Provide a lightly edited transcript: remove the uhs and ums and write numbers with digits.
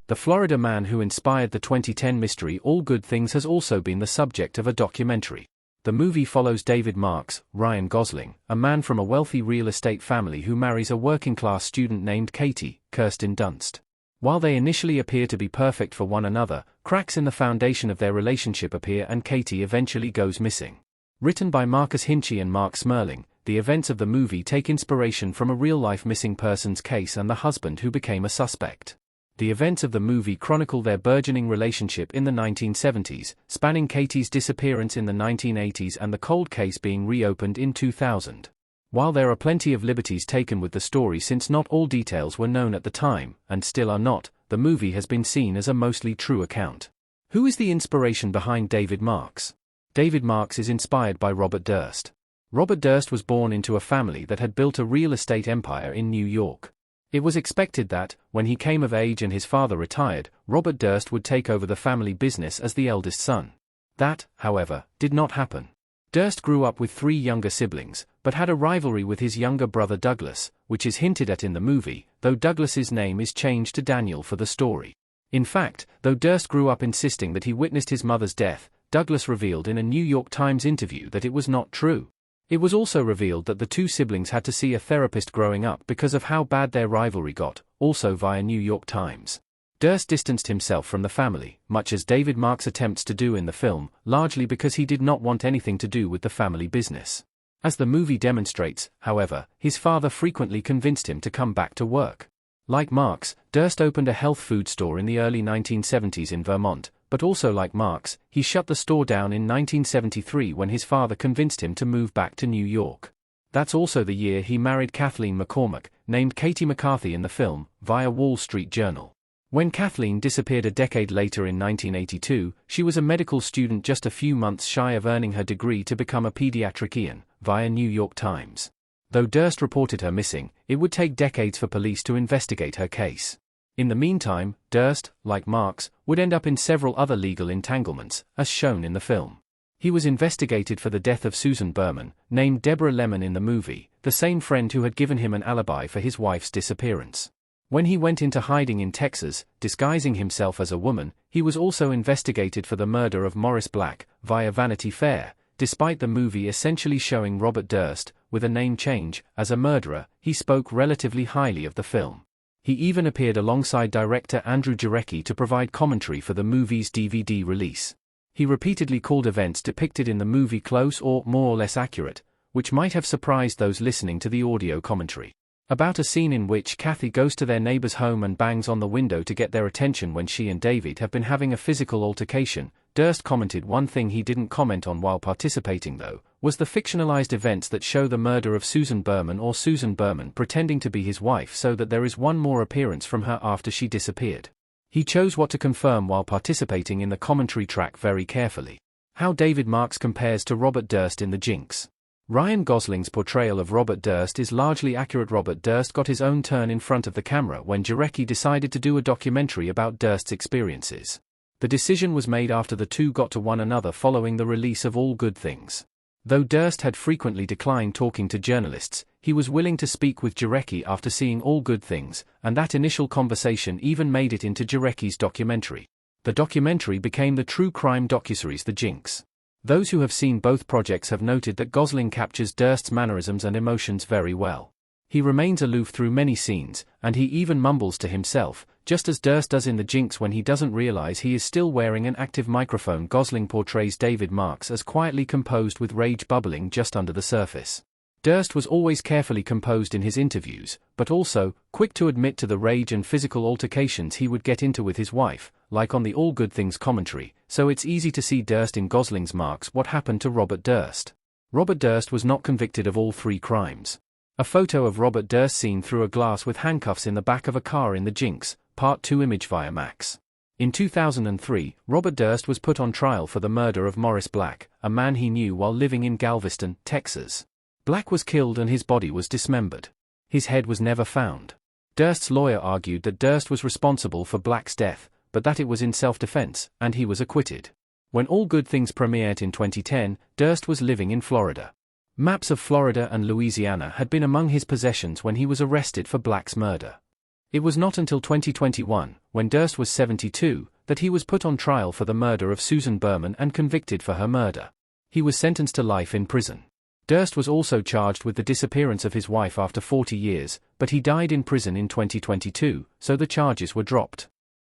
The Florida man who inspired the 2010 mystery All Good Things has also been the subject of a documentary. The movie follows David Marks, Ryan Gosling, a man from a wealthy real estate family who marries a working-class student named Katie, Kirsten Dunst. While they initially appear to be perfect for one another, cracks in the foundation of their relationship appear and Katie eventually goes missing. Written by Marcus Hinchey and Mark Smerling, the events of the movie take inspiration from a real-life missing persons case and the husband who became a suspect. The events of the movie chronicle their burgeoning relationship in the 1970s, spanning Katie's disappearance in the 1980s and the cold case being reopened in 2000. While there are plenty of liberties taken with the story since not all details were known at the time, and still are not, the movie has been seen as a mostly true account. Who is the inspiration behind David Marks? David Marks is inspired by Robert Durst. Robert Durst was born into a family that had built a real estate empire in New York. It was expected that, when he came of age and his father retired, Robert Durst would take over the family business as the eldest son. That, however, did not happen. Durst grew up with 3 younger siblings, but had a rivalry with his younger brother Douglas, which is hinted at in the movie, though Douglas's name is changed to Daniel for the story. In fact, though Durst grew up insisting that he witnessed his mother's death, Douglas revealed in a New York Times interview that it was not true. It was also revealed that the 2 siblings had to see a therapist growing up because of how bad their rivalry got, also via New York Times. Durst distanced himself from the family, much as David Marks attempts to do in the film, largely because he did not want anything to do with the family business. As the movie demonstrates, however, his father frequently convinced him to come back to work. Like Marks, Durst opened a health food store in the early 1970s in Vermont, but also like Marks, he shut the store down in 1973 when his father convinced him to move back to New York. That's also the year he married Kathleen McCormick, named Katie McCarthy in the film, via Wall Street Journal. When Kathleen disappeared a decade later in 1982, she was a medical student just a few months shy of earning her degree to become a pediatrician, via New York Times. Though Durst reported her missing, it would take decades for police to investigate her case. In the meantime, Durst, like Marks, would end up in several other legal entanglements, as shown in the film. He was investigated for the death of Susan Berman, named Deborah Lemon in the movie, the same friend who had given him an alibi for his wife's disappearance. When he went into hiding in Texas, disguising himself as a woman, he was also investigated for the murder of Morris Black, via Vanity Fair. Despite the movie essentially showing Robert Durst, with a name change, as a murderer, he spoke relatively highly of the film. He even appeared alongside director Andrew Jarecki to provide commentary for the movie's DVD release. He repeatedly called events depicted in the movie close or more or less accurate, which might have surprised those listening to the audio commentary. About a scene in which Kathy goes to their neighbor's home and bangs on the window to get their attention when she and David have been having a physical altercation, Durst commented one thing he didn't comment on while participating though, was the fictionalized events that show the murder of Susan Berman or Susan Berman pretending to be his wife so that there is one more appearance from her after she disappeared. He chose what to confirm while participating in the commentary track very carefully. How David Marks compares to Robert Durst in The Jinx. Ryan Gosling's portrayal of Robert Durst is largely accurate. Robert Durst got his own turn in front of the camera when Jarecki decided to do a documentary about Durst's experiences. The decision was made after the two got to one another following the release of All Good Things. Though Durst had frequently declined talking to journalists, he was willing to speak with Jarecki after seeing All Good Things, and that initial conversation even made it into Jarecki's documentary. The documentary became the true crime docuseries The Jinx. Those who have seen both projects have noted that Gosling captures Durst's mannerisms and emotions very well. He remains aloof through many scenes, and he even mumbles to himself, just as Durst does in The Jinx when he doesn't realize he is still wearing an active microphone. Gosling portrays David Marks as quietly composed with rage bubbling just under the surface. Durst was always carefully composed in his interviews, but also quick to admit to the rage and physical altercations he would get into with his wife, like on the All Good Things commentary, so it's easy to see Durst in Gosling's Marks. What happened to Robert Durst? Robert Durst was not convicted of all 3 crimes. A photo of Robert Durst seen through a glass with handcuffs in the back of a car in The Jinx, Part 2 image via Max. In 2003, Robert Durst was put on trial for the murder of Morris Black, a man he knew while living in Galveston, Texas. Black was killed and his body was dismembered. His head was never found. Durst's lawyer argued that Durst was responsible for Black's death, but that it was in self-defense, and he was acquitted. When All Good Things premiered in 2010, Durst was living in Florida. Maps of Florida and Louisiana had been among his possessions when he was arrested for Black's murder. It was not until 2021, when Durst was 72, that he was put on trial for the murder of Susan Berman and convicted for her murder. He was sentenced to life in prison. Durst was also charged with the disappearance of his wife after 40 years, but he died in prison in 2022, so the charges were dropped.